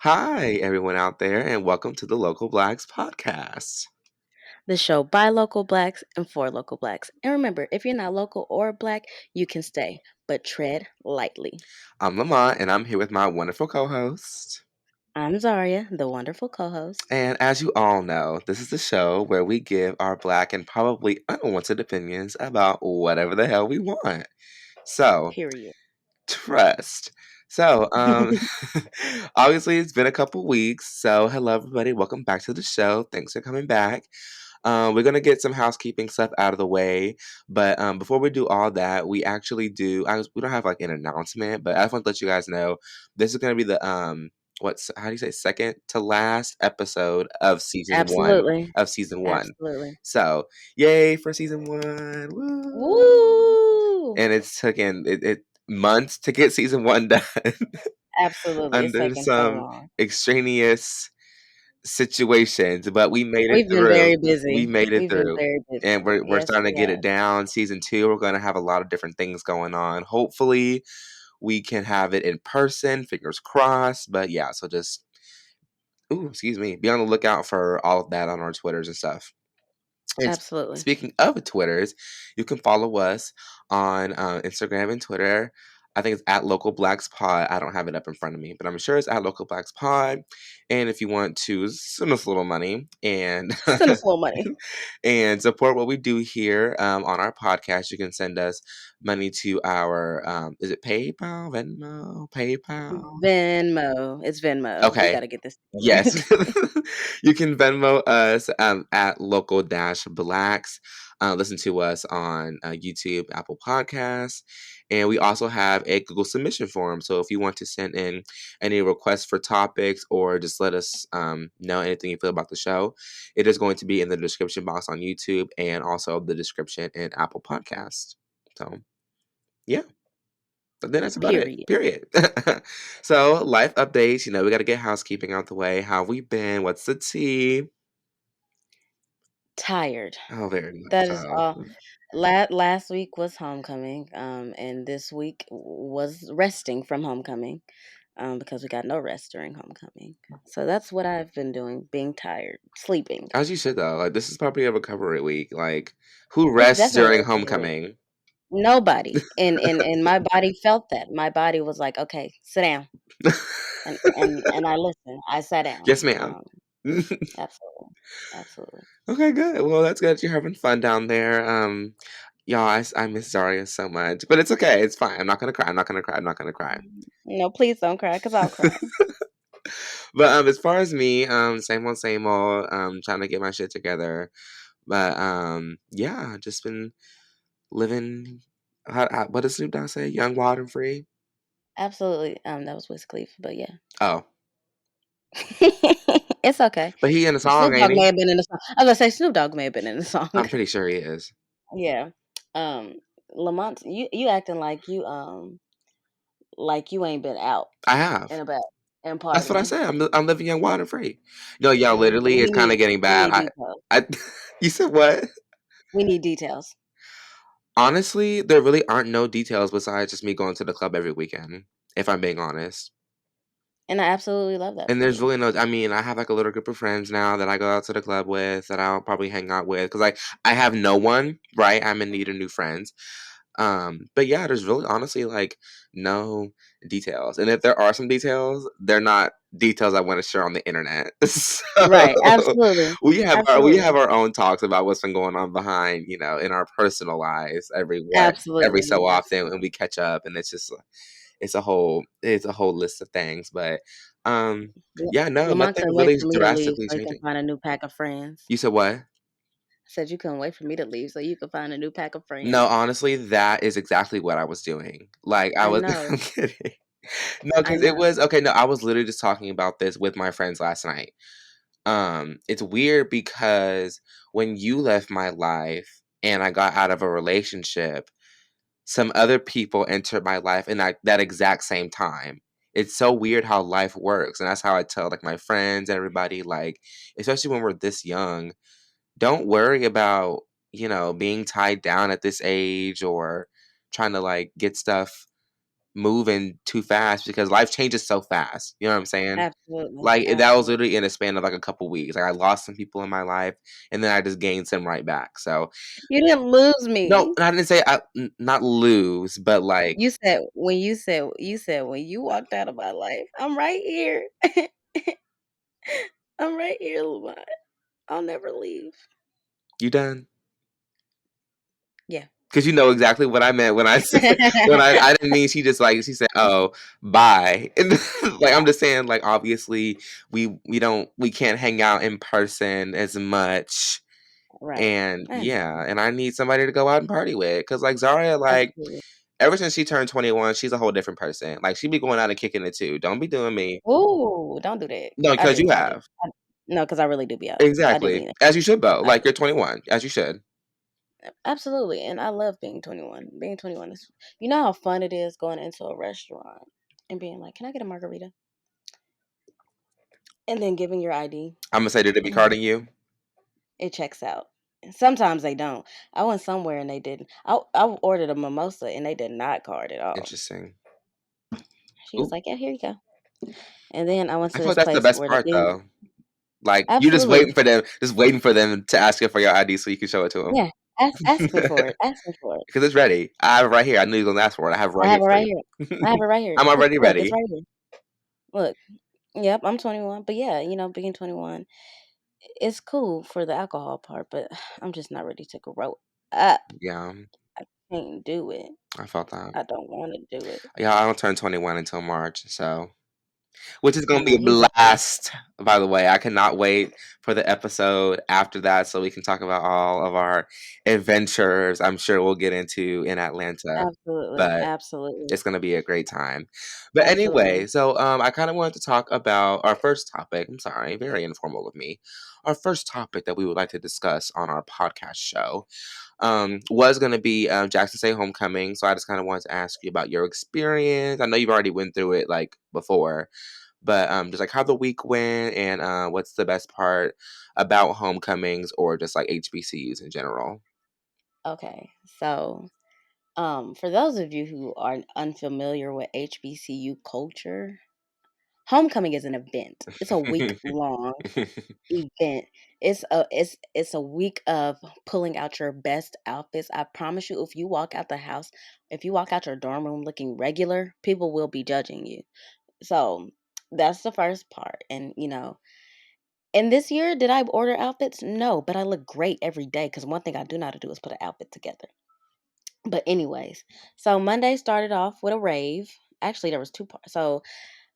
Hi, everyone out there, and welcome to the Local Blacks podcast. The show by local blacks and for local blacks. And remember, if you're not local or black, you can stay, but tread lightly. I'm Lamont, and I'm here with my wonderful co host. I'm Zaria, the wonderful co host. And as you all know, this is the show where we give our black and probably unwanted opinions about whatever the hell we want. So, Period. trust. So, obviously, it's been a couple weeks. So, hello, everybody. Welcome back to the show. Thanks for coming back. We're gonna get some housekeeping stuff out of the way, but before we do all that, we actually do. We don't have like an announcement, but I just want to let you guys know this is gonna be the what's how do you say second to last episode of season one Absolutely. of season one. Absolutely. So yay for season one! Woo! Woo! And it's taken it months to get season one done Absolutely. It's under taking so some long. extraneous situations, but we made it We've been through. very We busy. made it We've been through. very busy. And we're Yes, starting to we get have. it down. Season 2, we're gonna have a lot of different things going on. Hopefully, we can have it in person, fingers crossed. But yeah, so just excuse me, be on the lookout for all of that on our Twitters and stuff. And Absolutely. speaking of Twitters, you can follow us on Instagram and Twitter. I think it's at Local Blacks Pod. I don't have it up in front of me, but I'm sure it's at Local Blacks Pod. And if you want to send us a little money and Send us a little money. and support what we do here on our podcast, you can send us money to our is it PayPal, Venmo, PayPal? Venmo. It's Venmo. We got Okay. to get this together. Yes. You can Venmo us at local dash blacks. Listen to us on YouTube, Apple Podcasts. And we also have a Google submission form. So if you want to send in any requests for topics or just let us know anything you feel about the show, it is going to be in the description box on YouTube and also the description in Apple Podcasts. So, yeah. But then that's about it. Period. Period. So life updates. We got to get housekeeping out the way. How we been? What's the tea? Tired. Oh, very much That is so. all. Last week was homecoming, and this week was resting from homecoming, because we got no rest during homecoming. So that's what I've been doing, being tired, sleeping. As you should though. Like this is probably a recovery week. Like who It's rests definitely a during recovery week. homecoming? Nobody, and my body felt that. My body was like, "Okay, sit down," and I listened. I sat down. Yes, ma'am. Absolutely, absolutely. Okay, good. Well, that's good. You're having fun down there. Y'all, I miss Zaria so much, but it's okay. It's fine. I'm not gonna cry. I'm not gonna cry. I'm not gonna cry. No, please don't cry, cause I'll cry. But as far as me, same old. Trying to get my shit together. But yeah, just been living. What does Snoop Dogg say? Young, wild, and free. Absolutely. That was Wiz Khalifa, but yeah. Oh, It's okay. but he in the song, Snoop ain't Dogg may he? have been in the song. I was gonna say Snoop Dogg may have been in the song. I'm pretty sure he is. Yeah. Lamont, you acting like you ain't been out I have. and about and That's what I partying. said. I'm living young, wild, and free. No, y'all, literally, We it's kind need of getting we bad. need details. I. You said what? We need details. Honestly, there really aren't no details besides just me going to the club every weekend. If I'm being honest. And I absolutely love that And for there's you. really no. I mean, I have like a little group of friends now that I go out to the club with, that I'll probably hang out with, because like I have no one, right? I'm in need of new friends. But yeah, there's really honestly like no details. And if there are some details, they're not details I want to share on the internet. Right. So Absolutely. we Absolutely. have our own talks about what's been going on behind, in our personal lives every Absolutely. so often, and Absolutely. we catch up, and it's a whole list of things. But yeah, no, Lamont nothing couldn't wait really for me to leave drastically so he can changing. find a new pack of friends. You said what? I said you couldn't wait for me to leave so you could find a new pack of No, friends. honestly, that is exactly what I was doing. Like, I I was know. I'm kidding. No, I because it know. was okay, no, I was literally just talking about this with my friends last night. It's weird because when you left my life and I got out of a relationship, some other people entered my life in that exact same time. It's so weird how life works, and that's how I tell, like, my friends, everybody, like, especially when we're this young, don't worry about, being tied down at this age or trying to, like, get stuff, moving too fast because life changes so fast. You know what I'm saying? Absolutely, Like that was absolutely. literally in a span of like a couple weeks. Like I lost some people in my life, and then I just gained some right back. So You didn't lose no, me. and I didn't say not lose, but like You said when you walked out of my life, I'm right here. I'm right here, Lamont. I'll never leave. you done. Yeah. Because you know exactly what I meant when I said when I didn't mean she just like she said, "Oh, bye." And like I'm just saying, like obviously we can't hang out in person as much, Right. and I yeah, understand. and I need somebody to go out and party with. Because like Zaria, like Absolutely. ever since she turned 21, she's a whole different person. Like she be going out and kicking it too. Don't be doing me. Ooh, don't do that. No, I because do. you I do. have No, because I really do be out. I do exactly mean it. as you should though. I Like do. you're 21, as you should. Absolutely. And I love being 21. Being 21 is, you know how fun it is going into a restaurant and being like, can I get a margarita? And then giving your ID I'm gonna say, did they be and then carding you? it checks out. Sometimes they don't. I went somewhere and they didn't. I ordered a mimosa and they did not card at all. Interesting. She was Ooh, like, yeah, here you go. And then I went I to feel like this that's the place best where the part dude, though. Like you're absolutely. just waiting for them to ask you for your ID so you can show it to them. Yeah. Ask me for it. Ask me for it. Because it's ready. I have it right here. I knew you were gonna ask for it. I have it I right have here it for right you. here. I have it right here. I'm already Look, it's ready. right here. Look. Yep, I'm 21. But yeah, being 21, it's cool for the alcohol part, but I'm just not ready to grow up. Yeah, I can't do it. I felt that. I don't want to do it. Yeah, I don't turn 21 until March, so which is I gonna be know a he's a fool. blast. By the way, I cannot wait for the episode after that so we can talk about all of our adventures. I'm sure we'll get into in Atlanta, Absolutely, but absolutely, it's gonna be a great time. But anyway, absolutely. so I kind of wanted to talk about our first topic. I'm sorry, very informal of me. Our first topic that we would like to discuss on our podcast show was going to be Jackson State homecoming. So I just kind of wanted to ask you about your experience. I know you've already went through it like before, but just like how the week went and what's the best part about homecomings or just like HBCUs in general. Okay, so for those of you who are unfamiliar with HBCU culture, homecoming is an event. It's a week long event. It's a week of pulling out your best outfits. I promise you, if you walk out your dorm room looking regular, people will be judging you. So that's the first part. And this year, did I order outfits? No, but I look great every day because one thing I do know how to do is put an outfit together. But anyways, so Monday started off with a rave. Actually, there was two parts. So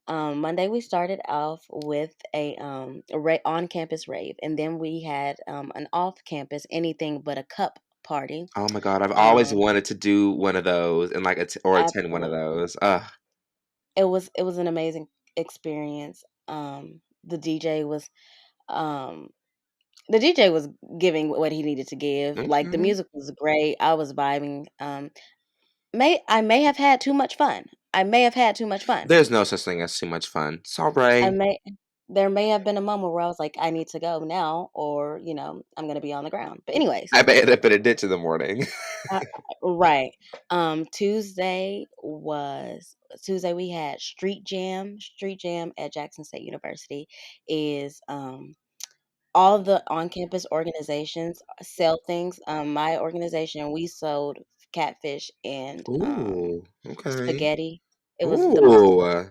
Monday we started off with a on campus rave, and then we had an off campus anything but a cup party. Oh my god, I've always Um, wanted to do one of those and like or attend one of Absolutely, those. it was an amazing experience. The DJ was um, the DJ was giving what he needed to give. Like the Okay. music was great. I was vibing. I may have had too much fun. I may have had too much fun. There's no such thing as too much fun. I Sorry. may There may have been a moment where I was like, I need to go now, or I'm gonna be on the ground. But anyways, I may end up in a ditch in the morning. uh, right. Tuesday we had street jam. Street jam at Jackson State University is all the on campus organizations sell things. My organization, we sold catfish and Ooh, okay. spaghetti. It was the most Ooh, delicious.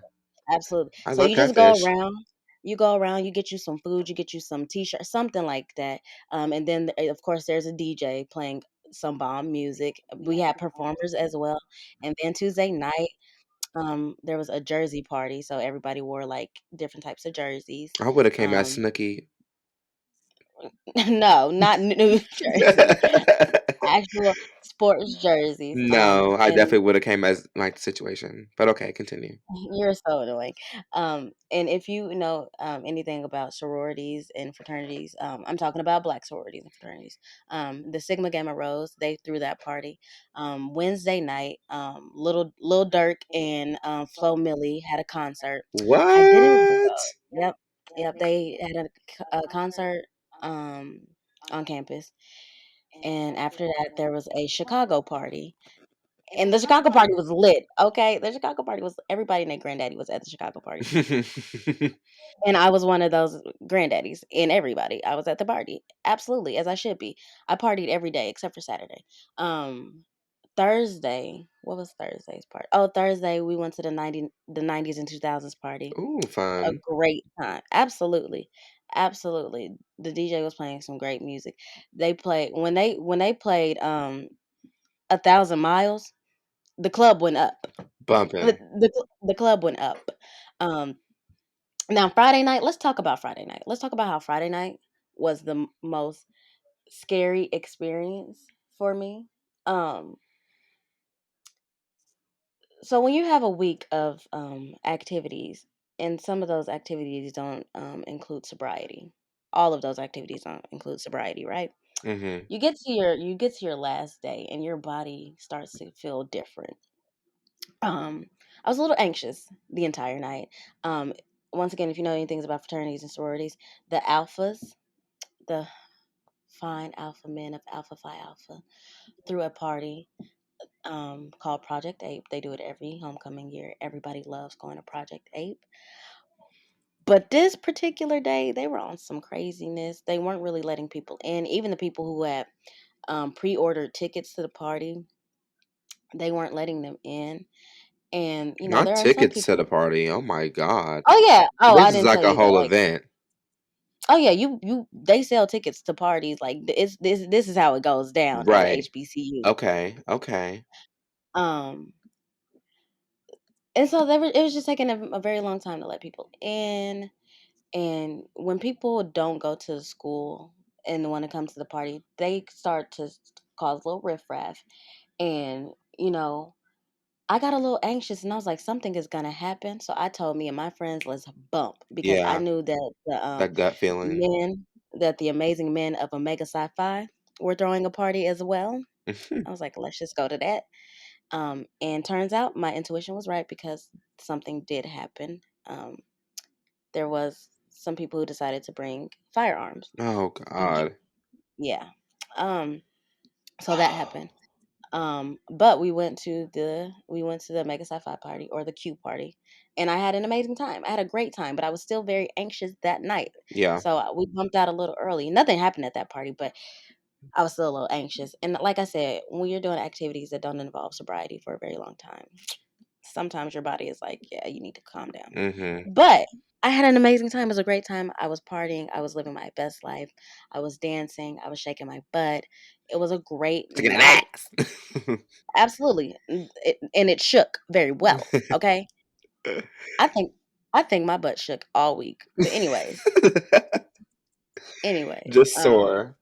Absolutely. I So love you just go catfish. around, you get you some food, you get you some t-shirts, something like that. And then of course there's a DJ playing some bomb music. We had performers as well. And then Tuesday night, there was a jersey party, so everybody wore like different types of jerseys. I would have came as Um, Snooki. no, not new jerseys, actual sports jerseys. No, I And definitely would have came as like the situation. But okay, continue. You're so annoying. And if you know anything about sororities and fraternities, I'm talking about black sororities and fraternities. The Sigma Gamma Rose, they threw that party. Wednesday night, Lil Durk and Flo Millie had a concert. I didn't What? go. Yep, yep. They had a concert um, on campus, and after that, there was a Chicago party. And the Chicago party was lit, okay? The Chicago party was everybody and their granddaddy was at the Chicago party. And I was one of those granddaddies and everybody. I was at the party. Absolutely, as I should be. I partied every day except for Saturday. Um Thursday, what was Thursday's part? Oh, Thursday we went to the 90s and 2000s party. Ooh, A fun. great time. Absolutely. Absolutely. The DJ was playing some great music. They played when they played 1,000 miles, the club went up. Bumping. The club went up. Um Now Friday night, let's talk about Friday night. Let's talk about how Friday night was the most scary experience for me. Um so when you have a week of activities, and some of those activities don't include sobriety, all of those activities don't include sobriety, right? Mhm. You get to your last day and your body starts to feel different. I was a little anxious the entire night. um Once again, if you know anything about fraternities and sororities, the alphas, the fine alpha men of Alpha Phi Alpha, threw a party called Project Ape. They do it every homecoming year. Everybody loves going to Project Ape. But this particular day, they were on some craziness. They weren't really letting people in. Even the people who had pre-ordered tickets to the party, they weren't letting them in. And Not there are some tickets to the people. party. Oh my god. Oh yeah. Oh, This I is didn't like tell a you that. whole Like, event. oh yeah, you they sell tickets to parties. Like, it's this is how it goes down at a Right. HBCU. Okay. Okay. Um, and so it was just taking a very long time to let people in. And when people don't go to school and want to come to the party, they start to cause a little riffraff. And, I got a little anxious and I was like, something is going to happen. So I told me and my friends, let's bump, because I Yeah. knew that That gut feeling. the amazing men of Omega Sci Fi were throwing a party as well. I was like, let's just go to that. And turns out my intuition was right, because something did happen. There was some people who decided to bring firearms. Oh Ye- god. Yeah. Um, so that happened. But we went to the Mega Sci-Fi party, or the Q party, and I had an amazing time. I had a great time, but I was still very anxious that night. Yeah. So we bumped out a little early. Nothing happened at that party, but I was still a little anxious. And like I said, when you're doing activities that don't involve sobriety for a very long time, sometimes your body is like, yeah, you need to calm down. Mhm. But I had an amazing time. It was a great time. I was partying. I was living my best life. I was dancing. I was shaking my butt. It was a great Taking an night. ass. Absolutely. And it shook very well. Okay. I think my butt shook all week. But anyways, Just sore.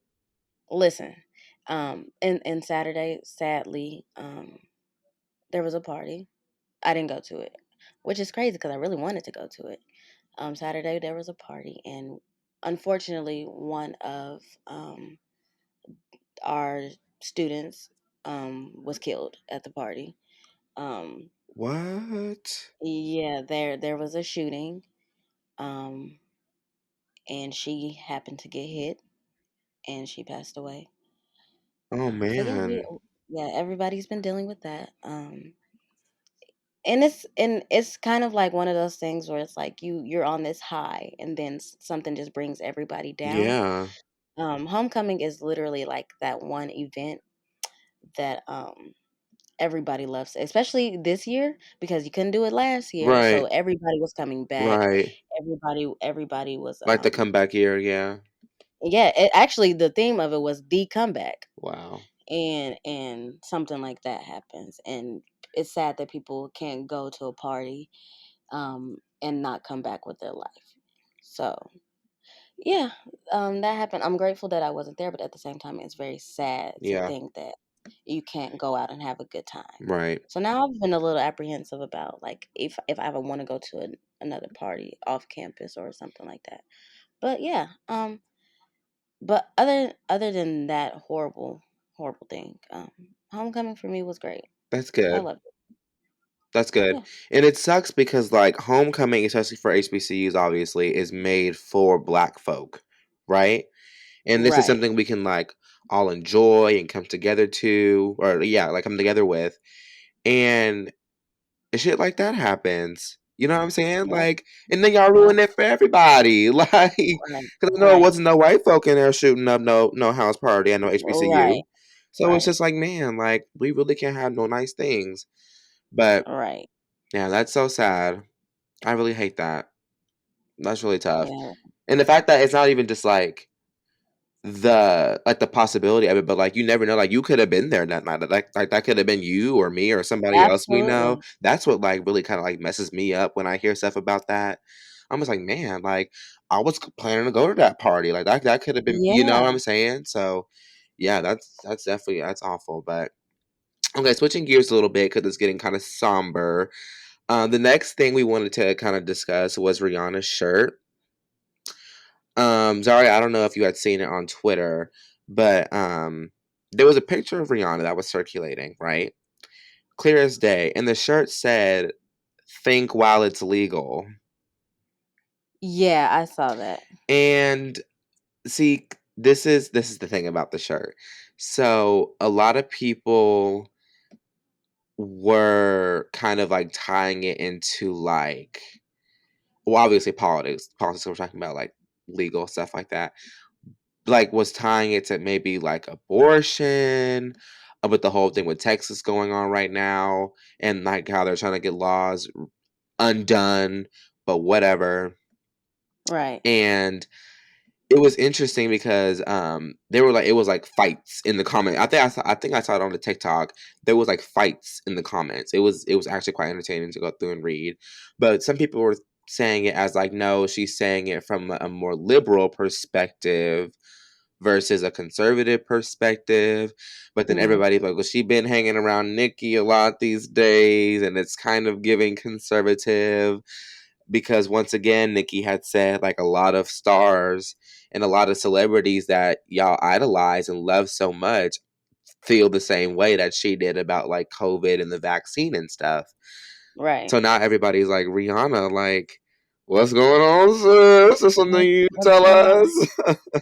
listen. And Saturday, sadly, there was a party. I didn't go to it, which is crazy because I really wanted to go to it. Saturday there was a party, and unfortunately, one of our students was killed at the party. Um, What? yeah, there was a shooting, um, and she happened to get hit, and she passed away. Oh So man. yeah, everybody's been dealing with that. And it's kind of like one of those things where it's like you're on this high, and then something just brings everybody down. Yeah. Homecoming is literally like that one event that everybody loves, especially this year, because you couldn't do it last year. So Right. everybody was coming back. Right. Everybody was Like the comeback year, yeah. yeah, actually the theme of it was the comeback. Wow. And something like that happens, and it's sad that people can't go to a party and not come back with their life. So yeah, that happened. I'm grateful that I wasn't there, but at the same time, it's very sad to Yeah. think that you can't go out and have a good time. Right. So now I've been a little apprehensive about, like, if I ever want to go to another party off campus or something like that. But yeah, but other than that horrible thing, homecoming for me was great. That's I good. loved it. That's good. Yeah, And it sucks because like homecoming, especially for HBCUs, obviously, is made for black folk, right? And this is right. something we can like all enjoy and come together to, or yeah, like come together with. and shit like that happens. You know what I'm saying? Yep. Like, and then y'all Yep. ruin it for everybody. Like, Right. because I know it Right. wasn't no white folk in there shooting up no house party at no Right. HBCU. So it's Right. just like, man, like we really can't have no nice things. But Right. yeah, that's so sad. I really hate that. That's really tough. Yeah. And the fact that it's not even just the possibility of it, but like you never know. Like you could have been there that night. Like that could have been you or me or somebody else we know. Absolutely. That's what like really kind of like messes me up when I hear stuff about that. I'm just like, man, like I was planning to go to that party. Like that could have been, you know what Yeah. I'm saying? So yeah, that's definitely that's awful. But okay, switching gears a little bit because it's getting kind of somber. The next thing we wanted to kind of discuss was Rihanna's shirt. Zaria, I don't know if you had seen it on Twitter, but there was a picture of Rihanna that was circulating, right? Clear as day. And the shirt said, "Think while it's legal." Yeah, I saw that. And see, this is the thing about the shirt. So a lot of people were kind of like tying it into like, well, obviously politics we're talking about like legal stuff like that, like was tying it to maybe like abortion, with the whole thing with Texas going on right now, and like how they're trying to get laws undone, but whatever. Right. And it was interesting because they were like it was like fights in the comment. I think I saw it on the TikTok. There was like fights in the comments. It was actually quite entertaining to go through and read. But some people were saying it as like, no, she's saying it from a more liberal perspective versus a conservative perspective. But then Mm. everybody's like, well, she been hanging around Nicki a lot these days, and it's kind of giving conservative because once again, Nicki had said like a lot of stars and a lot of celebrities that y'all idolize and love so much feel the same way that she did about like COVID and the vaccine and stuff. Right. So now everybody's like, Rihanna, like, what's going on, sis? Is there something you What's tell going on? us?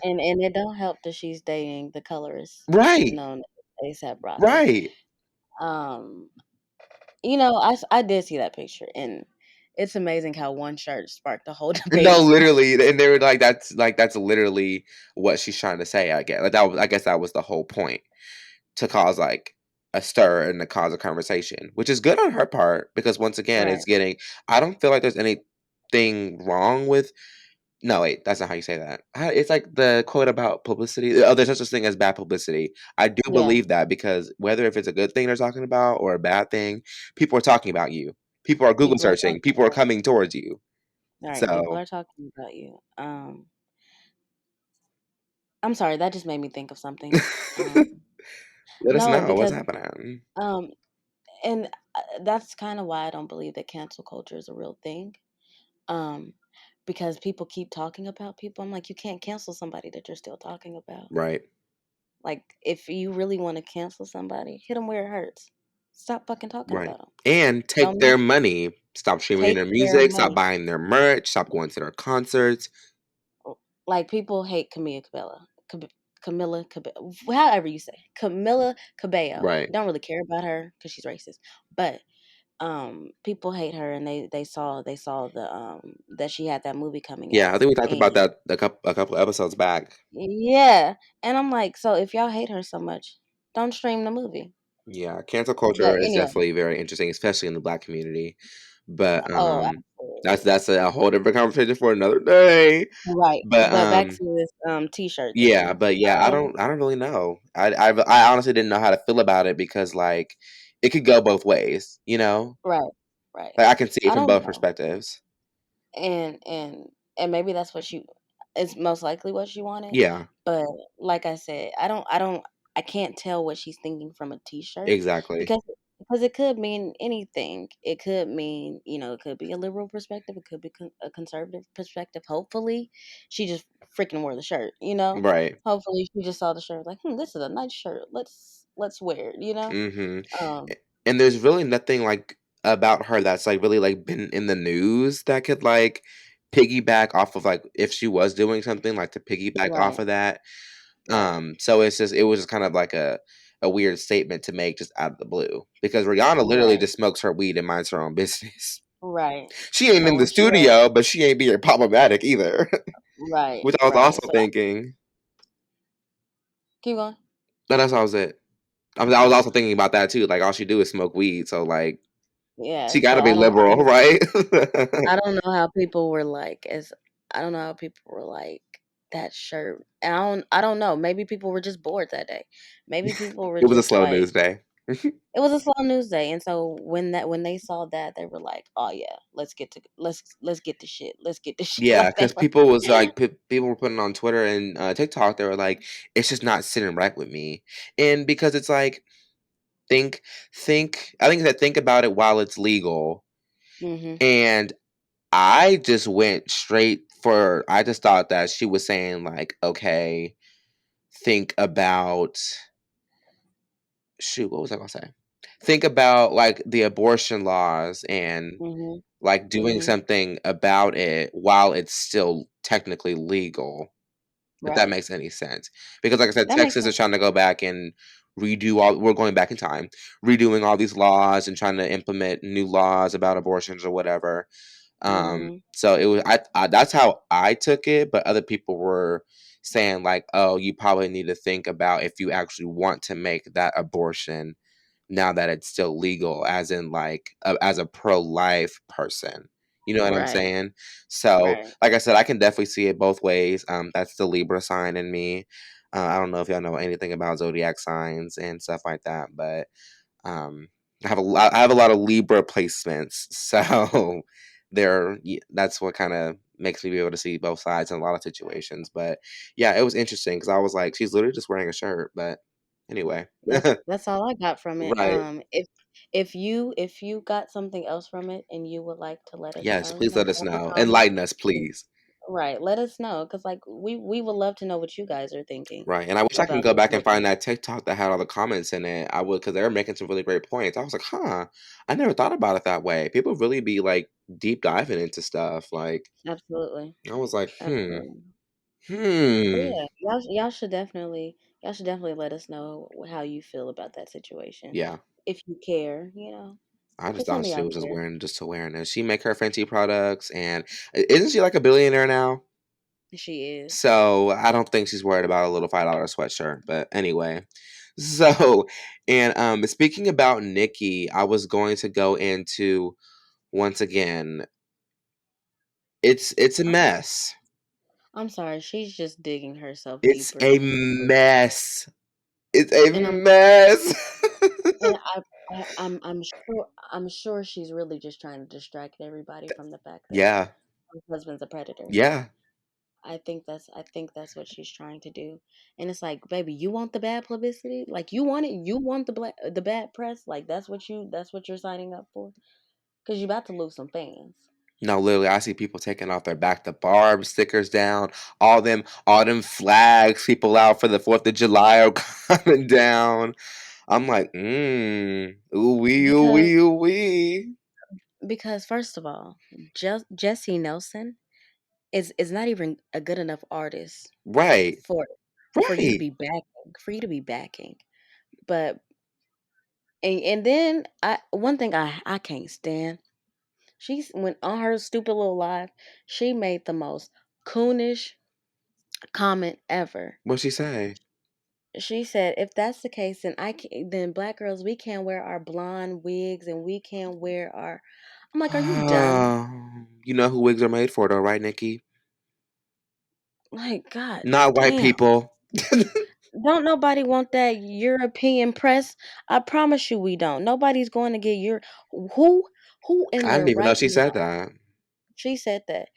And it don't help that she's dating the colorist Right, known as ASAP Rocky. right. Um, I did see that picture, and it's amazing how one shirt sparked a whole No, debate. literally, and they were like that's literally what she's trying to say. I guess I guess that was the whole point, to cause like a stir and to cause a conversation, which is good on her part because once again, Right. it's getting. I don't feel like there's anything wrong with. No, wait, that's not how you say that. It's like the quote about publicity. Oh, there's such a thing as bad publicity. I do Yeah. believe that because whether if it's a good thing they're talking about or a bad thing, people are talking about you. People are Google People are searching. talking People are about coming towards you. you. Right. People So are talking about you. I'm sorry, that just made me think of something. Um, let us no, know what's because happening. um, and that's kind of why I don't believe that cancel culture is a real thing. Um, because people keep talking about people. I'm like, you can't cancel somebody that you're still talking about. Right. Like, if you really want to cancel somebody, hit them where it hurts. Stop fucking talking Right. about them. And take Don't their mention. money. Stop streaming Take their their music. Stop money. buying their merch. Stop going to their concerts. Like, people hate Camilla Cabello. Camilla Cabello, however you say, Camilla Cabello. Right. Don't really care about her because she's racist, but people hate her, and they saw the that she had that movie coming Yeah, I out, think we talked about and that a couple episodes back. yeah, and I'm like, so if y'all hate her so much, don't stream the movie. Yeah, cancel But culture is anyway, definitely very interesting, especially in the Black community. But oh, that's absolutely. that's a whole different conversation for another day. Right, But but back to this t-shirt yeah, thing. but yeah, I don't really know. I honestly didn't know how to feel about it because like it could go both ways, you know? Right, right. Like I can see it I from don't both know. perspectives. And maybe that's what she is most likely what she wanted. Yeah, But like I said, I can't tell what she's thinking from a t-shirt exactly. because it could mean anything. It could mean, it could be a liberal perspective, it could be a conservative perspective. Hopefully, she just freaking wore the shirt. Right. Hopefully, she just saw the shirt like, this is a nice shirt. Let's wear it. Mhm. Um, And there's really nothing, like, about her that's, like, really, like, been in the news that could, like, piggyback off of, like, if she was doing something, like, to piggyback off right, of that. right, So it was just kind of like a a weird statement to make just out of the blue. Because Rihanna literally Right. just smokes her weed and minds her own business. Right. She ain't So in the when she had studio, but she ain't being problematic either. right, Which I was right. also So thinking. keep going. That's all was it. I was also thinking about that too. Like all she do is smoke weed, so like Yeah. she got So to be liberal, right? I don't know how people were like as I don't know how people were like that shirt. And I don't know. Maybe people were just bored that day. Maybe people were It was a just slow like news day. it was a slow news day, and so when they saw that, they were like, "Oh yeah, let's get the shit, let's get the shit." Yeah, Like they because were, people was like, people were putting on Twitter and TikTok. They were like, "It's just not sitting right with me," and because it's like, think, think. I think that think about it while it's legal, mhm, and I just went straight for. I just thought that she was saying like, okay, think about. Shoot, what was I gonna say? Think about like the abortion laws and mhm, like doing mhm. something about it while it's still technically legal. If that Right. makes any sense. Because like I said, That makes Texas is sense. trying to go back and redo all we're going back in time, redoing all these laws and trying to implement new laws about abortions or whatever. Mhm. So it was I that's how I took it, but other people were saying like, "Oh, you probably need to think about if you actually want to make that abortion now that it's still legal, as in like as a pro-life person." You know what I'm Right. saying? So, Right. like I said, I can definitely see it both ways. That's the Libra sign in me. I don't know if y'all know anything about zodiac signs and stuff like that, but um, I have a lot of Libra placements, so that's what kind of makes me be able to see both sides in a lot of situations. But yeah, it was interesting because I was like, she's literally just wearing a shirt. But anyway, That's all I got from it. right? If you got something else from it and you would like to let us Yes, know, please let us drop a know. comment. Enlighten us, please. Right, let us know because like we would love to know what you guys are thinking Right, and I wish I can about go the back and find situation. that TikTok that had all the comments in it. I would, because they were making some really great points. I was like, huh, I never thought about it that way. People really be like deep diving into stuff. Like, Absolutely, I was like, absolutely. But hmm, yeah, y'all should definitely let us know how you feel about that situation. yeah. If you care, you know, I just because some thought of she y'all was just care. wearing just to wearing it. She make her Fenty products, and isn't she like a billionaire now? She is. So I don't think she's worried about a little $5 sweatshirt. But anyway, so and speaking about Nicki, I was going to go into once again. It's a I'm, mess. I'm sorry, she's just digging herself It's deeper a and deeper. mess. It's a And I'm mess. and I'm sure she's really just trying to distract everybody from the fact that Yeah, her husband's a predator. yeah. I think that's what she's trying to do. And it's like, baby, you want the bad publicity? Like you want the bad press? Like that's what you're signing up for? Cuz you about to lose some fans. No, literally, I see people taking off their back to barb stickers down. All them flags people out for the 4th of July are coming down. I'm like, ooh wee, ooh Because wee, ooh wee. because first of all, Jesse Nelson is not even a good enough artist Right, for you to right. be backing. But and then I one thing I can't stand. She's went on her stupid little live. She made the most coonish comment ever. What'd she say? She said, "If that's the case, then black girls we can't wear our blonde wigs and we can't wear our." I'm like, "Are you done?" You know who wigs are made for, though, right, Nikki? Like, God Not white damn. people. Don't nobody want that European press. I promise you, we don't. Nobody's going to get your who who in I their didn't even know right she said mind. that. She said that.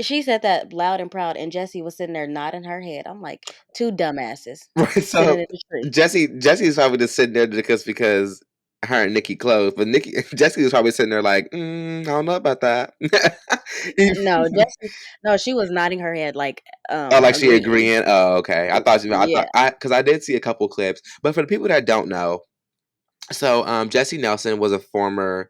She said that loud and proud, and Jessie was sitting there nodding her head. I'm like, two dumbasses Right, sitting so in the tree. Jesse's probably just sitting there because her and Nikki close, but Jesse was probably sitting there like, I don't know about that. No, Jessie, no, she was nodding her head like Oh, like she agreeing. agreeing. Oh, okay. I Yeah. thought I because I did see a couple clips, but for the people that don't know, so Jesse Nelson was a former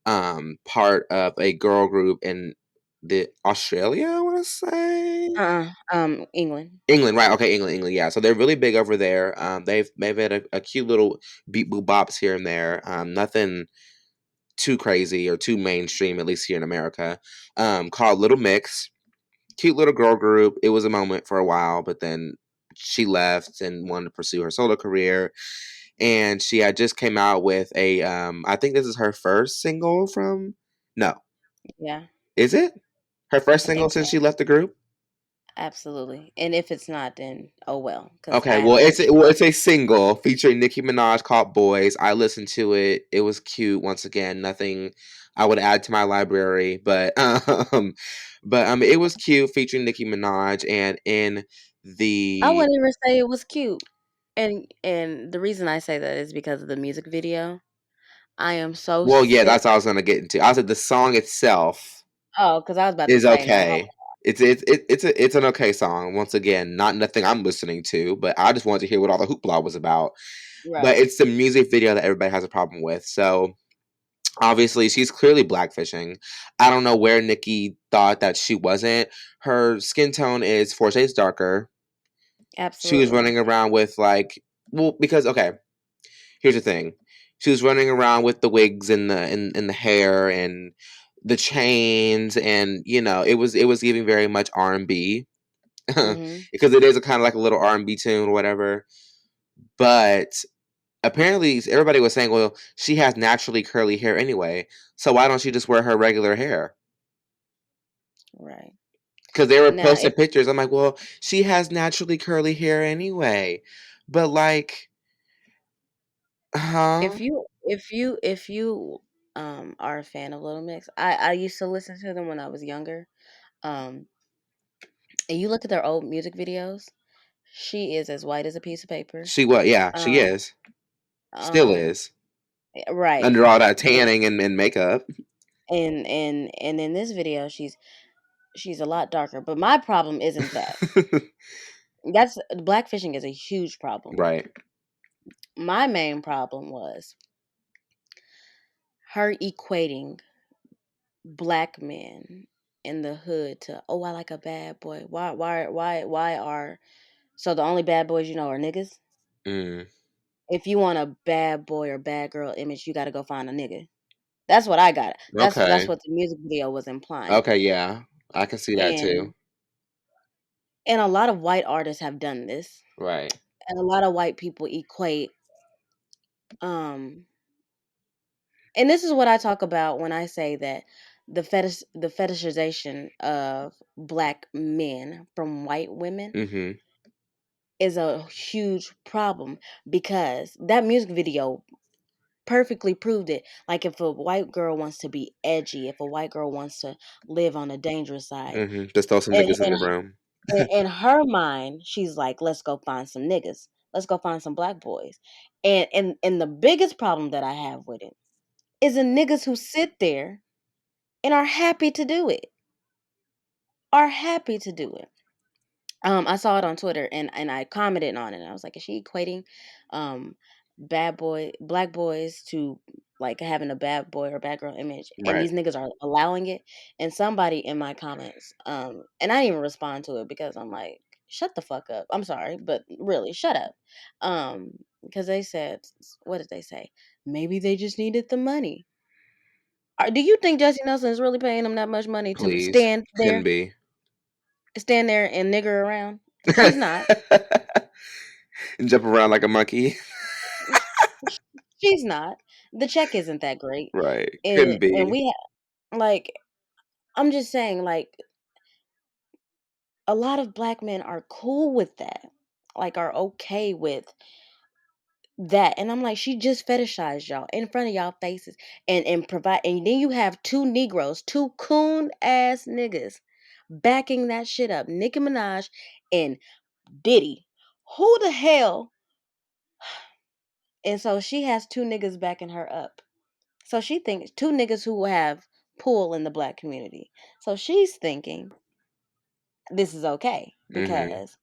part of a girl group in the Australia, I want to say. England. England, right? Okay, England. Yeah, so they're really big over there. They've had a cute little beat boop bops here and there. Nothing too crazy or too mainstream, at least here in America. Called Little Mix. Cute little girl group. It was a moment for a while, but then she left and wanted to pursue her solo career. And she had just came out with a. I think this is her first single from. No, Yeah, is it her first I single think since so. she left the group? Absolutely. And if it's not, then oh well, because Okay, I well haven't it's listened well to it. it's a single featuring Nicki Minaj called "Boys." I listened to it. It was cute. Once again, nothing I would add to my library, but it was cute featuring Nicki Minaj, and in I the wouldn't even say it was cute. And the reason I say that is because of the music video. I am so well, yeah, sick. that's what I was gonna get into. I said the song itself Oh, because I was about to is say no. okay. It's an okay song. Once again, not nothing I'm listening to, but I just wanted to hear what all the hoopla was about. But Right. it's the music video that everybody has a problem with. So obviously, she's clearly blackfishing. I don't know where Nicki thought that she wasn't. Her skin tone is 4 shades darker. She was Absolutely. running around with like, well, because okay, here's the thing. She was running around with the wigs and the hair and the chains, and it was giving very much R&B Mhm. because it is a kind of like a little R&B tune or whatever. But apparently everybody was saying, well, she has naturally curly hair anyway, so why don't she just wear her regular hair? Right. Because they were Now, posting pictures. I'm like, well, she has naturally curly hair anyway. But like, huh? if you are a fan of Little Mix, I used to listen to them when I was younger. Um, and you look at their old music videos, she is as white as a piece of paper. She what? Yeah, she Um, is. Still um, is. right. Under all that And tanning and makeup. and in this video, she's a lot darker. But my problem isn't that. That's blackfishing is a huge problem. Right. My main problem was her equating black men in the hood to, oh, I like a bad boy. Why are so the only bad boys you know are niggas? Mm. If you want a bad boy or bad girl image, you got to go find a nigga. That's what I got. That's Okay. what the music video was implying. Okay, yeah. I can see that too. And and a lot of white artists have done this. Right. And a lot of white people equate um and this is what I talk about when I say that the fetishization of black men from white women Mm-hmm. is a huge problem because that music video perfectly proved it. Like if a white girl wants to be edgy, if a white girl wants to live on the dangerous side, Mm-hmm. Just throw some in niggas in in, the room. in her mind, she's like, "Let's go find some niggas. Let's go find some black boys." And the biggest problem that I have with it is the niggas who sit there and are happy to do it. Are happy to do it. I saw it on Twitter and I commented on it. And I was like, is she equating um black boys to like having a bad boy or bad girl image and Right. these niggas are allowing it? And somebody in my comments, and I didn't even respond to it because I'm like, shut the fuck up. I'm sorry, but really, shut up. Because they said, what did they say? Maybe they just needed the money. Do you think Jesse Nelson is really paying them that much money to Please. Couldn't be. stand there and nigger around? She's not. And jump around like a monkey. She's not. The check isn't that great. Right. And Couldn't and be. we like I'm just saying like a lot of black men are cool with that. Like are okay with that. And I'm like she just fetishized y'all in front of y'all faces and provide and then you have two Negroes, two coon ass niggas backing that shit up. Nicki Minaj and Diddy. Who the hell? And so she has two niggas backing her up. So she thinks two niggas who have pull in the black community. So she's thinking this is okay Mm-hmm. because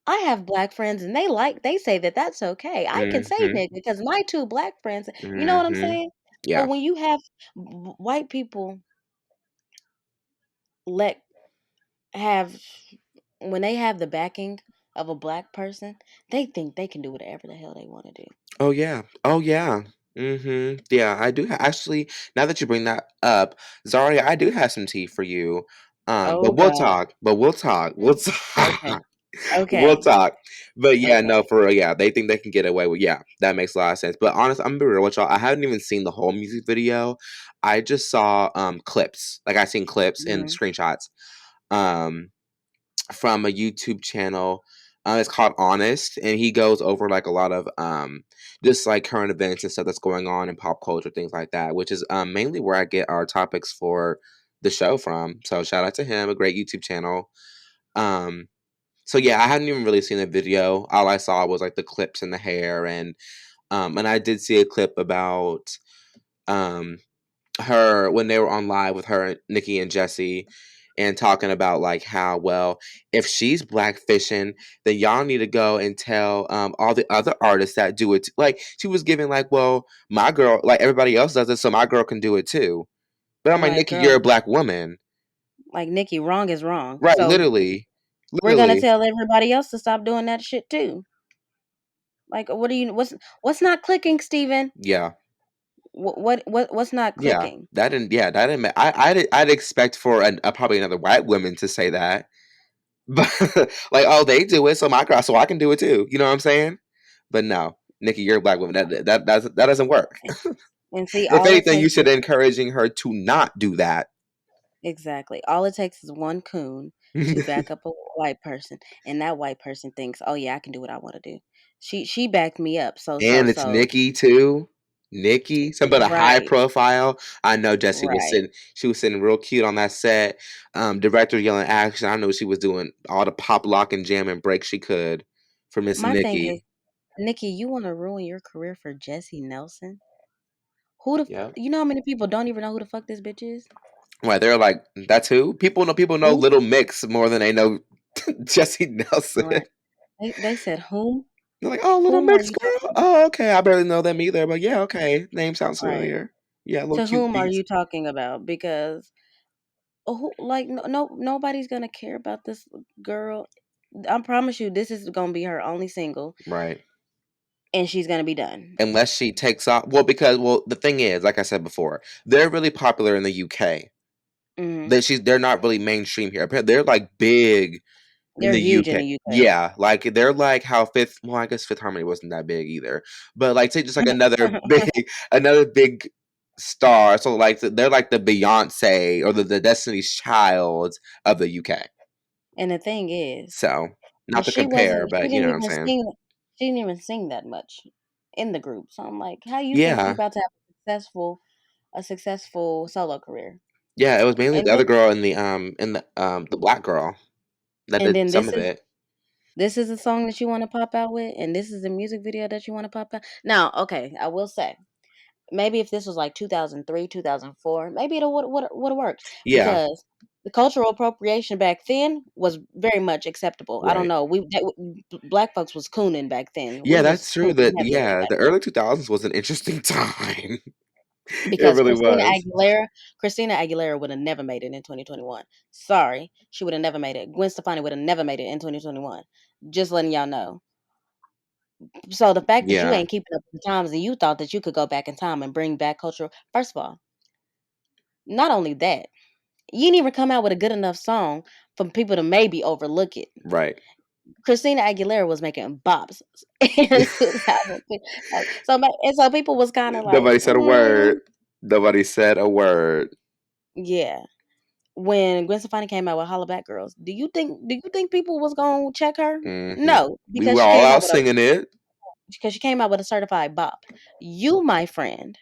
I have black friends and they say that that's okay. I can say Mm-hmm. nigga because my two black friends, you know what I'm Mm-hmm. saying? But Yeah. when you have white people let have when they have the backing of a black person, they think they can do whatever the hell they want to do. Oh yeah. Oh yeah. Yeah, I do actually. Now that you bring that up, Zaria, I do have some tea for you. Oh But we'll God. talk. But we'll talk. We'll Okay. talk. We'll Okay. talk. But yeah, no, Okay. for real, yeah, they think they can get away with. Yeah, that makes a lot of sense. But honestly, I'm gonna be real with y'all. I haven't even seen the whole music video. I just saw clips. Like I seen clips and Hmm. screenshots. Um, from a YouTube channel. It's called Honest, and he goes over like a lot of just like current events and stuff that's going on in pop culture, things like that, which is mainly where I get our topics for the show from. So shout out to him, a great YouTube channel. Um, so yeah, I hadn't even really seen the video. All I saw was like the clips and the hair, and I did see a clip about um her when they were on live with her, Nicki and Jesy, and talking about like how well if she's blackfishing, then y'all need to go and tell all the other artists that do it. Like she was giving like, well, my girl, like everybody else does it, so my girl can do it too. But I'm like, Like, Nicki, you're girl, a black woman, like Nikki, wrong is wrong. right? So Literally, we're gonna literally, tell everybody else to stop doing that shit too. Like, what do you? What's not clicking, Steven? yeah. What's not Yeah, clicking? that didn't. I'd expect for probably another white woman to say that, but like, oh, they do it, so my girl, so I can do it too. You know what I'm saying? But no, Nikki, you're a black woman. That doesn't work. And see, If all it anything, you takes should is encouraging her to not do that. exactly. All it takes is one coon to back up a white person, and that white person thinks, "Oh yeah, I can do what I want to do." She backed me up, And it's so Nikki too. Nikki, some but a high right, profile. I know Jesy was right. sitting. She was sitting real cute on that set. Director yelling action. I know she was doing all the pop, lock, and jam and break she could for Miss My thing is, Nikki. Nikki, you want to ruin your career for Jesse Nelson? Who the Yeah. you know how many people don't even know who the fuck this bitch is? Right, they're like, that's who? People know Who? Little Mix more than they know Jesse Nelson. Right. They said whom? They're like, oh, Little Whom are Mix you girl. talking? Oh, okay. I barely know them either, but yeah, okay. Name sounds Right. familiar. Yeah, little To cute whom are beats. you talking about? Because who, like nobody's gonna care about this girl. I promise you, this is gonna be her only single, Right. and she's gonna be done. Unless she takes off. Well, because the thing is, like I said before, they're really popular in the UK. Hmm. They're not really mainstream here. They're like big in They're the huge in UK. the UK. Yeah, like they're like how Fifth. Well, I guess Fifth Harmony wasn't that big either. But like, say just like another big star. So like they're like the Beyonce or the Destiny's Child of the UK. And the thing is, So not to compare, she but you didn't know what I'm even saying. sing. She didn't even sing that much in the group. So I'm like, how you think you're Yeah, about to have a successful solo career? yeah. It was mainly And the then other girl in the black girl that and did then some of it. this is a song that you want to pop out with, and this is a music video that you want to pop out. Now, okay, I will say maybe if this was like 2003, 2004, maybe it would have worked Yeah, because the cultural appropriation back then was very much acceptable. I don't right. know. Black folks was cooning back then. We Yeah, was that's true. cooning That heavily yeah, back the then early 2000s was an interesting time. It because really was. Christina Aguilera would have never made it in 2021. Sorry, she would have never made it. Gwen Stefani would have never made it in 2021. Just letting y'all know. So the fact that you Yeah, ain't keeping up with the times and you thought that you could go back in time and bring back cultural, first of all, not only that, you didn't even come out with a good enough song for people to maybe overlook it. right. Christina Aguilera was making bops in 2002. So people was kind of like, Nobody said a word. Nobody said a word. yeah. When Gwen Stefani came out with "Holla Back Girls," do you think people was gonna check her? Hmm. No, We were all out singing it. because she came out with a certified bop. You, my friend,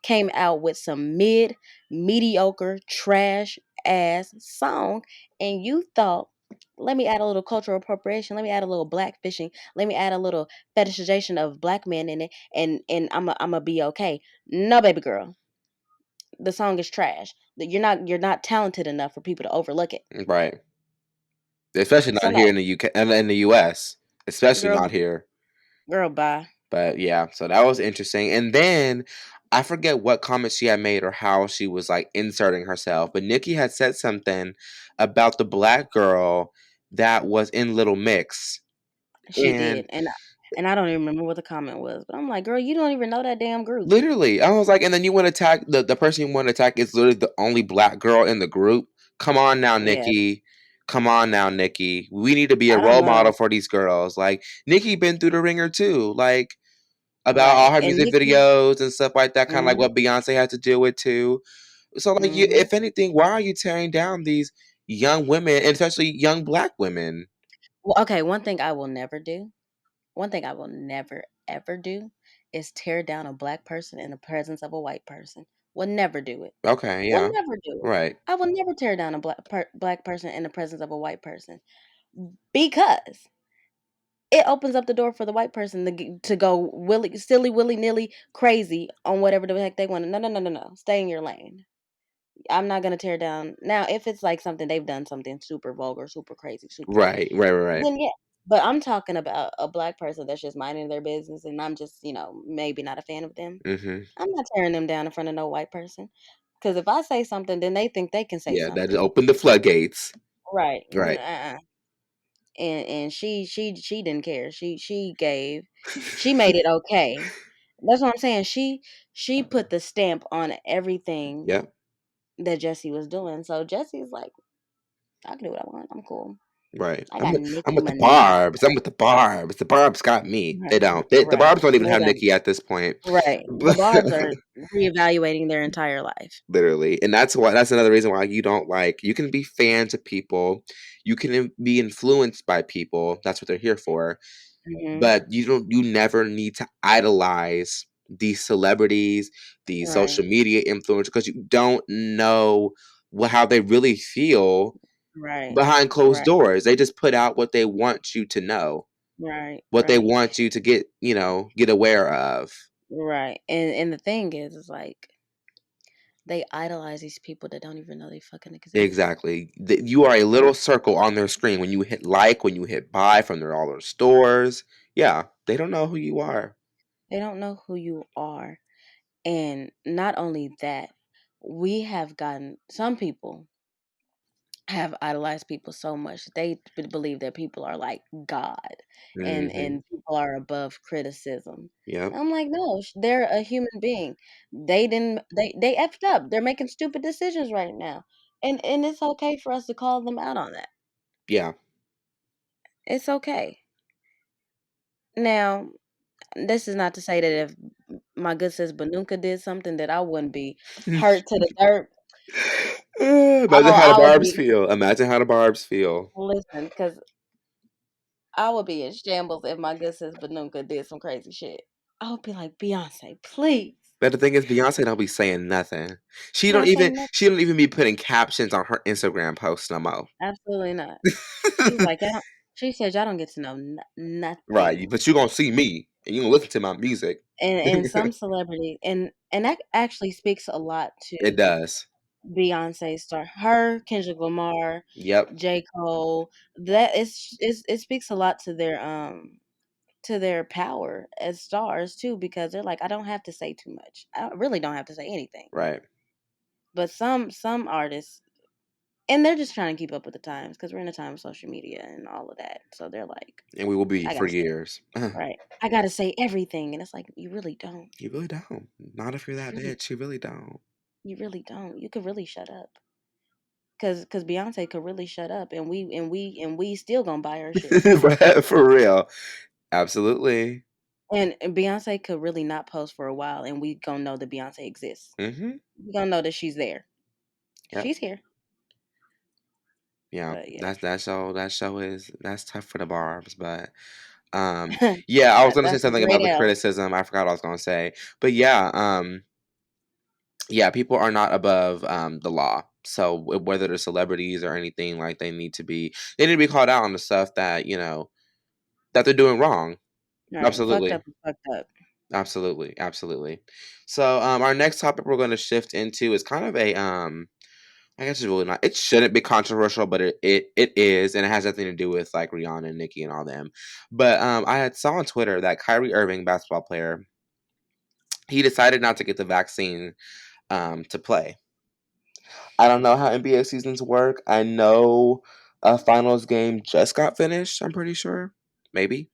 came out with some mediocre, trash ass song, and you thought, let me add a little cultural appropriation, let me add a little blackfishing, let me add a little fetishization of black men in it, and I'm be okay. No, baby girl, the song is trash. That you're not talented enough for people to overlook it. Right. Especially So not here no, in the UK and in the US. Especially girl, not here. girl, bye. But yeah, so that was interesting. And then I forget what comment she had made or how she was like inserting herself, but Nicki had said something about the black girl that was in Little Mix. She And did, and I don't even remember what the comment was, but I'm like, girl, you don't even know that damn group. literally, I was like, and then you want to attack the person you want to attack is literally the only black girl in the group. Come on now, Yeah, Nicki. Come on now, Nicki. We need to be a I don't role know. model for these girls. Like Nicki been through the ringer too. Like about all Right, her and music Nicki. videos and stuff like that, kind of like Mhm, what Beyonce had to deal with too. So, like, you, mhm. if anything, why are you tearing down these young women, and especially young black women? Well, okay, one thing I will never ever do is tear down a black person in the presence of a white person. Will never do it. Okay, Will yeah, never do it. right, I will never tear down a black person in the presence of a white person because it opens up the door for the white person to go willy nilly crazy on whatever the heck they want. No, no, no, no, no. Stay in your lane. I'm not gonna tear down now if it's like something they've done something super vulgar, super crazy, super right, right, right, right. then yeah. But I'm talking about a black person that's just minding their business and I'm just, maybe not a fan of them. Mm-hmm. I'm not tearing them down in front of no white person. Because if I say something, then they think they can say Yeah, that something. opened the floodgates. Right. Right. And she didn't care. She made it okay. That's what I'm saying. She put the stamp on everything Yep. that Jesy was doing. So Jessy's like, I can do what I want. I'm cool. Right. I I'm got with, Nicki I'm with the Minaj. Barbs. I'm with the Barbs. The Barbs got me. Right, They don't. The right. Barbs don't even They have don't. Nicki at this point. Right. The Barb's are reevaluating their entire life. Literally, and that's another reason why you don't like. You can be fans of people. You can be influenced by people. That's what they're here for. Mhm. But you never need to idolize these celebrities, these Right. social media influencers, because you don't know how they really feel Right. behind closed Right. doors. They just put out what they want you to know, Right. what they Right. want you to get aware of. Right. And the thing is like they idolize these people that don't even know they fucking exist. Exactly. You are a little circle on their screen when you hit like, when you hit buy from all their stores. Yeah, they don't know who you are. They don't know who you are. And not only that, we have gotten some people have idolized people so much that they believe that people are like God Hmm. and people are above criticism. Yep. And I'm like, no, they're a human being. They effed up. They're making stupid decisions right now. And it's okay for us to call them out on that. Yeah. It's okay. Now, this is not to say that if my good sis Banunka did something that I wouldn't be hurt to the dirt. Imagine how the I would Barbs be feel. Imagine how the Barbs feel. listen, because I would be in shambles if my good sis Banunka did some crazy shit. I would be like, Beyonce, please. But the thing is, Beyonce don't be saying nothing. She don't say nothing. She don't even be putting captions on her Instagram posts no more. Absolutely not. She's like, y'all don't, she said, y'all don't get to know Right. nothing. But you gonna see me and you gonna listen to my music. And some celebrity, and that actually speaks a lot It to does. Beyonce's star. Her, Kendrick Lamar, Yep. J. Cole. That it speaks a lot to their power as stars too, because they're like, I don't have to say too much. Really don't have to say anything. Right. But some artists, and they're just trying to keep up with the times because we're in a time of social media and all of that. So they're like, And we will be I for gotta say, years. right, I gotta say everything, and it's like you really don't. You really don't. Not if you're You that really, bitch. You really don't. you really don't. You could really shut up, cause Beyonce could really shut up, and we still gonna buy her shit. Right, for real. Absolutely. And Beyonce could really not post for a while, and we gonna know that Beyonce exists. Hmm. We gonna know that she's there. Yep. She's here. Yeah. But yeah, That show is that's tough for the Barbs, but yeah, I was gonna say that's a something great about the L. criticism. I forgot what I was gonna say. But yeah, yeah, people are not above the law. So whether they're celebrities or anything, like they need to be called out on the stuff that, that they're doing wrong. Right, fucked Absolutely. up, and fucked up. Absolutely. Absolutely. So our next topic we're gonna shift into is kind of a I guess it's really not. It shouldn't be controversial, but it is, and it has nothing to do with like Rihanna and Nicki and all them. But I had saw on Twitter that Kyrie Irving, basketball player, he decided not to get the vaccine to play. I don't know how NBA seasons work. I know a finals game just got finished. I'm pretty sure, maybe.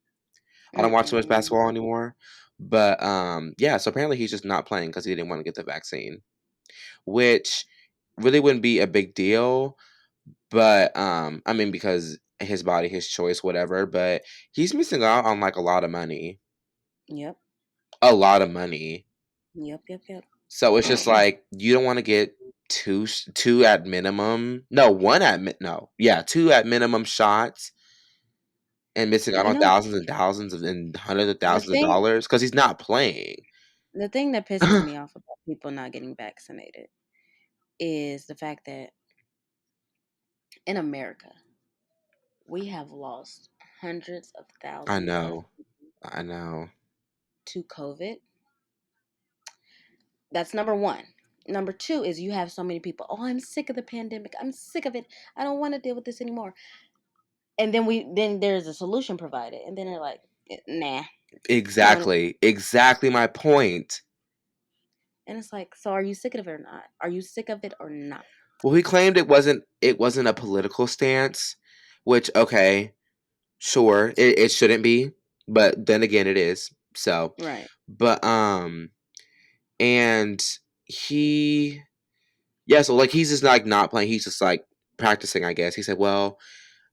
I don't watch too much Mm-mm. basketball anymore. But yeah, so apparently he's just not playing because he didn't want to get the vaccine, which really wouldn't be a big deal. But I mean, because his body, his choice, whatever. But he's missing out on like a lot of money, Yep. a lot of money. Yep. Yep. Yep. So it's just like you don't want to get two at minimum. No, one at no, yeah, two at minimum shots and missing out You on know, thousands and thousands of and hundreds of the thousands of thing dollars because he's not playing. the thing that pisses me off about people not getting vaccinated is the fact that in America we have lost hundreds of I thousands of know, I know. to COVID. That's number one. Number two is you have so many people. Oh, I'm sick of the pandemic. I'm sick of it. I don't want to deal with this anymore. And then there's a solution provided, and then they're like, nah, we don't. Exactly my point. And it's like, so are you sick of it or not? Are you sick of it or not? Well, he claimed it wasn't a political stance, which okay, sure, it shouldn't be, but then again, it is. So, Right. but and he, yeah, so like he's just like not playing. He's just like practicing, I guess. He said, "Well,